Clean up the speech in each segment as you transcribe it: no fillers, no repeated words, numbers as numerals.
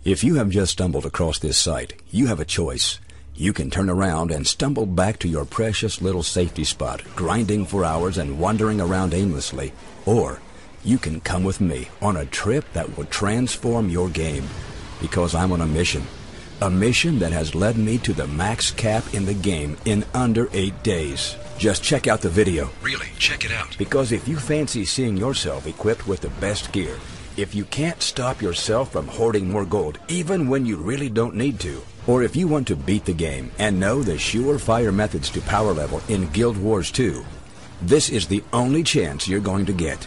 If you have just stumbled across this site, you have a choice. You can turn around and stumble back to your precious little safety spot, grinding for hours and wandering around aimlessly. Or you can come with me on a trip that will transform your game. Because I'm on a mission. A mission that has led me to the max cap in the game in under 8 days. Just check out the video. Really, check it out. Because if you fancy seeing yourself equipped with the best gear, if you can't stop yourself from hoarding more gold even when you really don't need to, or if you want to beat the game and know the surefire methods to power level in Guild Wars 2, this is the only chance you're going to get.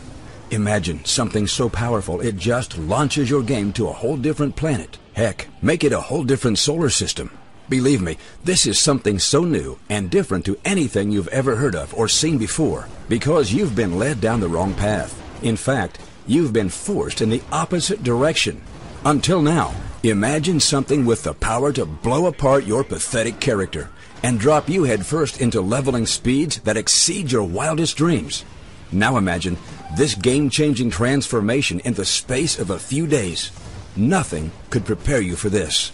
Imagine something so powerful it just launches your game to a whole different planet. Heck, make it a whole different solar system. Believe me, this is something so new and different to anything you've ever heard of or seen before, because you've been led down the wrong path. In fact, you've been forced in the opposite direction. Until now, imagine something with the power to blow apart your pathetic character and drop you headfirst into leveling speeds that exceed your wildest dreams. Now imagine this game-changing transformation in the space of a few days. Nothing could prepare you for this.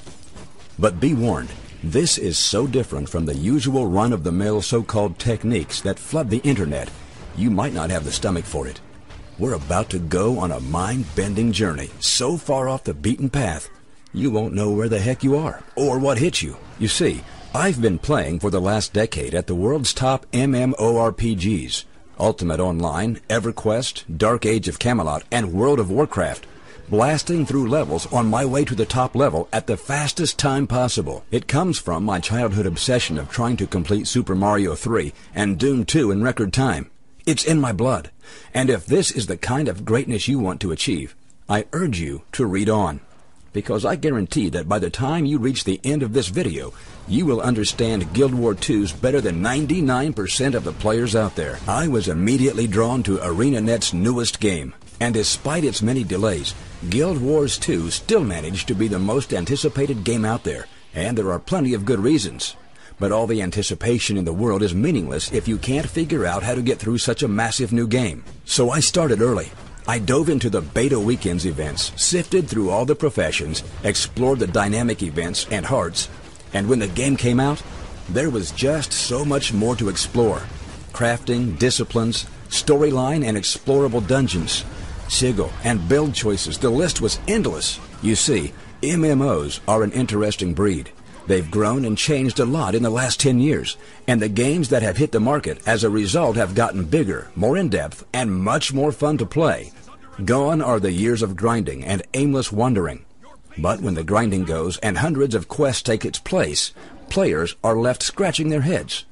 But be warned, this is so different from the usual run-of-the-mill so-called techniques that flood the internet, you might not have the stomach for it. We're about to go on a mind-bending journey so far off the beaten path, you won't know where the heck you are or what hit you. You see, I've been playing for the last decade at the world's top MMORPGs, Ultimate Online, EverQuest, Dark Age of Camelot, and World of Warcraft, blasting through levels on my way to the top level at the fastest time possible. It comes from my childhood obsession of trying to complete Super Mario 3 and Doom 2 in record time. It's in my blood. And if this is the kind of greatness you want to achieve, I urge you to read on. Because I guarantee that by the time you reach the end of this video, you will understand Guild Wars 2's better than 99% of the players out there. I was immediately drawn to ArenaNet's newest game. And despite its many delays, Guild Wars 2 still managed to be the most anticipated game out there. And there are plenty of good reasons. But all the anticipation in the world is meaningless if you can't figure out how to get through such a massive new game. So I started early. I dove into the beta weekends events, sifted through all the professions, explored the dynamic events and hearts, and when the game came out, there was just so much more to explore. Crafting, disciplines, storyline, and explorable dungeons. Sigil and build choices, the list was endless. You see, MMOs are an interesting breed. They've grown and changed a lot in the last 10 years, and the games that have hit the market as a result have gotten bigger, more in-depth, and much more fun to play. Gone are the years of grinding and aimless wandering. But when the grinding goes and hundreds of quests take its place, players are left scratching their heads.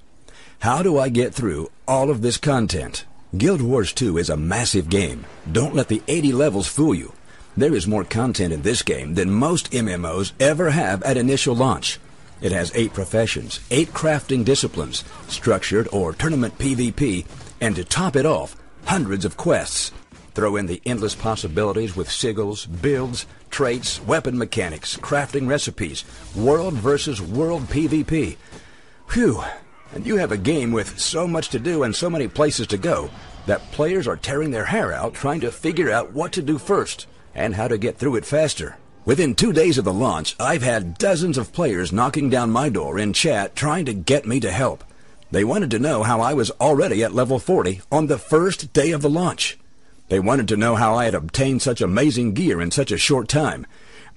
How do I get through all of this content? Guild Wars 2 is a massive game. Don't let the 80 levels fool you. There is more content in this game than most MMOs ever have at initial launch. It has 8 professions, 8 crafting disciplines, structured or tournament PvP, and to top it off, hundreds of quests. Throw in the endless possibilities with sigils, builds, traits, weapon mechanics, crafting recipes, world versus world PvP. Phew! And you have a game with so much to do and so many places to go that players are tearing their hair out trying to figure out what to do first and how to get through it faster. Within 2 days of the launch, I've had dozens of players knocking down my door in chat trying to get me to help. They wanted to know how I was already at level 40 on the first day of the launch. They wanted to know how I had obtained such amazing gear in such a short time.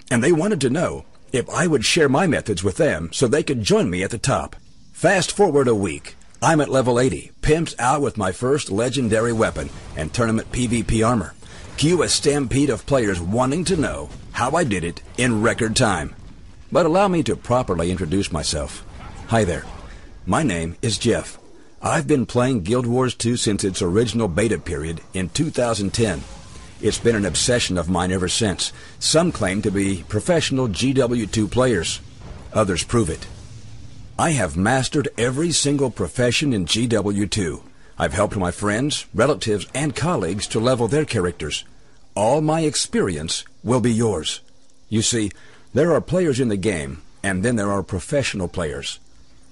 And they wanted to know if I would share my methods with them so they could join me at the top. Fast forward a week. I'm at level 80, pimped out with my first legendary weapon and tournament PvP armor. Cue a stampede of players wanting to know how I did it in record time. But allow me to properly introduce myself. Hi there. My name is Jeff. I've been playing Guild Wars 2 since its original beta period in 2010. It's been an obsession of mine ever since. Some claim to be professional GW2 players. Others prove it. I have mastered every single profession in GW2. I've helped my friends, relatives, and colleagues to level their characters. All my experience will be yours. You see, there are players in the game, and then there are professional players.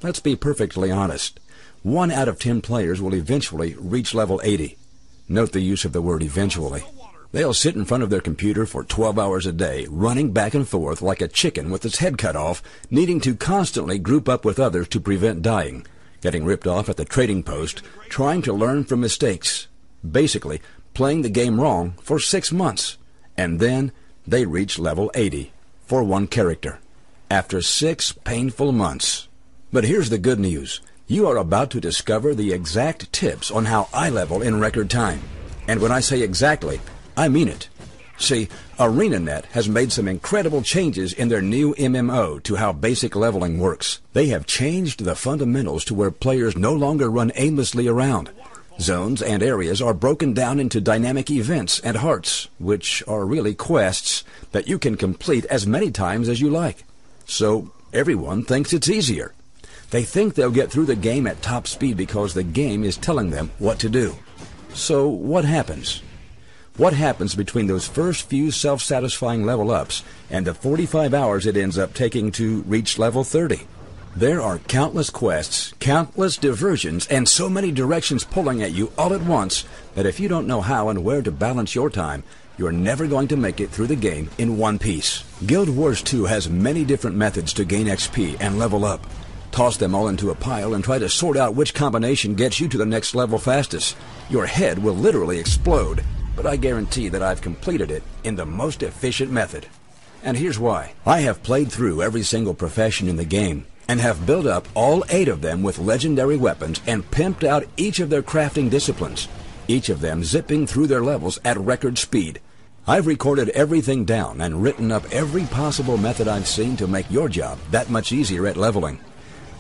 Let's be perfectly honest. 1 out of 10 players will eventually reach level 80. Note the use of the word eventually. They'll sit in front of their computer for 12 hours a day, running back and forth like a chicken with its head cut off, needing to constantly group up with others to prevent dying, getting ripped off at the trading post, trying to learn from mistakes. Basically, playing the game wrong for 6 months. And then they reach level 80 for one character, after 6 painful months. But here's the good news. You are about to discover the exact tips on how I level in record time. And when I say exactly, I mean it. See, ArenaNet has made some incredible changes in their new MMO to how basic leveling works. They have changed the fundamentals to where players no longer run aimlessly around. Zones and areas are broken down into dynamic events and hearts, which are really quests that you can complete as many times as you like. So everyone thinks it's easier. They think they'll get through the game at top speed because the game is telling them what to do. So what happens? What happens between those first few self-satisfying level ups and the 45 hours it ends up taking to reach level 30? There are countless quests, countless diversions, and so many directions pulling at you all at once that if you don't know how and where to balance your time, you're never going to make it through the game in one piece. Guild Wars 2 has many different methods to gain XP and level up. Toss them all into a pile and try to sort out which combination gets you to the next level fastest. Your head will literally explode, but I guarantee that I've completed it in the most efficient method. And here's why. I have played through every single profession in the game and have built up all 8 of them with legendary weapons and pimped out each of their crafting disciplines, each of them zipping through their levels at record speed. I've recorded everything down and written up every possible method I've seen to make your job that much easier at leveling.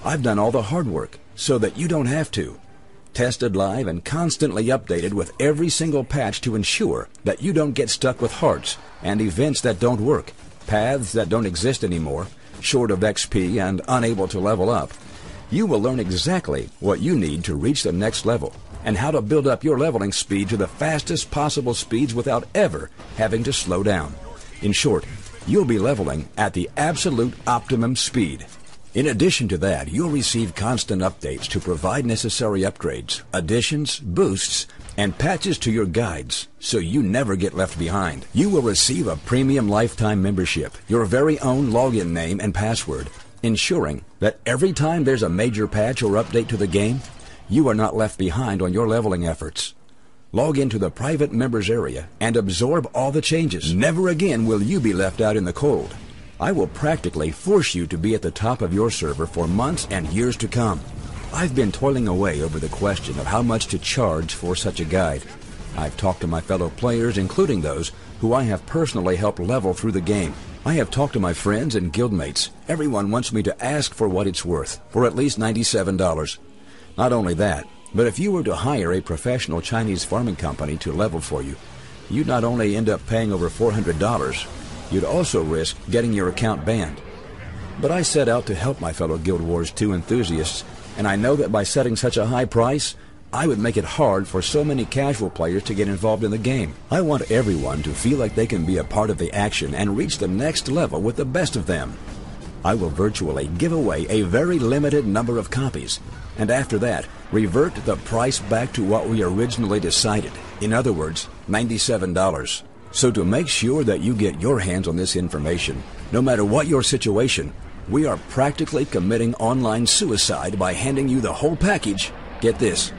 I've done all the hard work so that you don't have to. Tested live and constantly updated with every single patch to ensure that you don't get stuck with hearts and events that don't work, paths that don't exist anymore, short of XP and unable to level up. You will learn exactly what you need to reach the next level and how to build up your leveling speed to the fastest possible speeds without ever having to slow down. In short, you'll be leveling at the absolute optimum speed. In addition to that, you'll receive constant updates to provide necessary upgrades, additions, boosts, and patches to your guides, so you never get left behind. You will receive a premium lifetime membership, your very own login name and password, ensuring that every time there's a major patch or update to the game, you are not left behind on your leveling efforts. Log into the private members area and absorb all the changes. Never again will you be left out in the cold. I will practically force you to be at the top of your server for months and years to come. I've been toiling away over the question of how much to charge for such a guide. I've talked to my fellow players, including those who I have personally helped level through the game. I have talked to my friends and guildmates. Everyone wants me to ask for what it's worth, for at least $97. Not only that, but if you were to hire a professional Chinese farming company to level for you, you'd not only end up paying over $400, you'd also risk getting your account banned. But I set out to help my fellow Guild Wars 2 enthusiasts, and I know that by setting such a high price, I would make it hard for so many casual players to get involved in the game. I want everyone to feel like they can be a part of the action and reach the next level with the best of them. I will virtually give away a very limited number of copies, and after that, revert the price back to what we originally decided. In other words, $97. So to make sure that you get your hands on this information, no matter what your situation, we are practically committing online suicide by handing you the whole package, get this,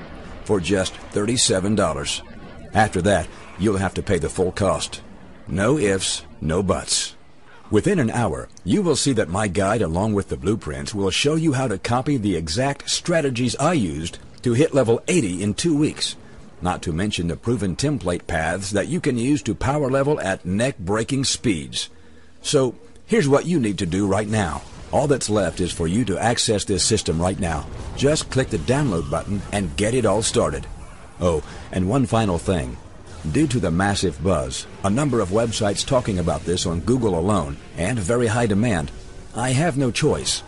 for just $37. After that, you'll have to pay the full cost. No ifs, no buts. Within an hour, you will see that my guide along with the blueprints will show you how to copy the exact strategies I used to hit level 80 in 2 weeks. Not to mention the proven template paths that you can use to power level at neck-breaking speeds. So, here's what you need to do right now. All that's left is for you to access this system right now. Just click the download button and get it all started. Oh, and one final thing. Due to the massive buzz, a number of websites talking about this on Google alone, and very high demand, I have no choice.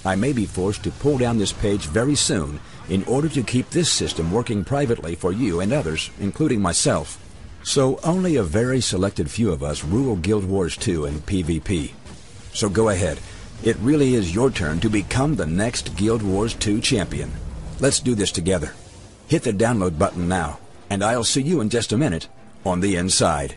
I may be forced to pull down this page very soon in order to keep this system working privately for you and others, including myself. So only a very selected few of us rule Guild Wars 2 in PvP. So go ahead. It really is your turn to become the next Guild Wars 2 champion. Let's do this together. Hit the download button now, and I'll see you in just a minute on the inside.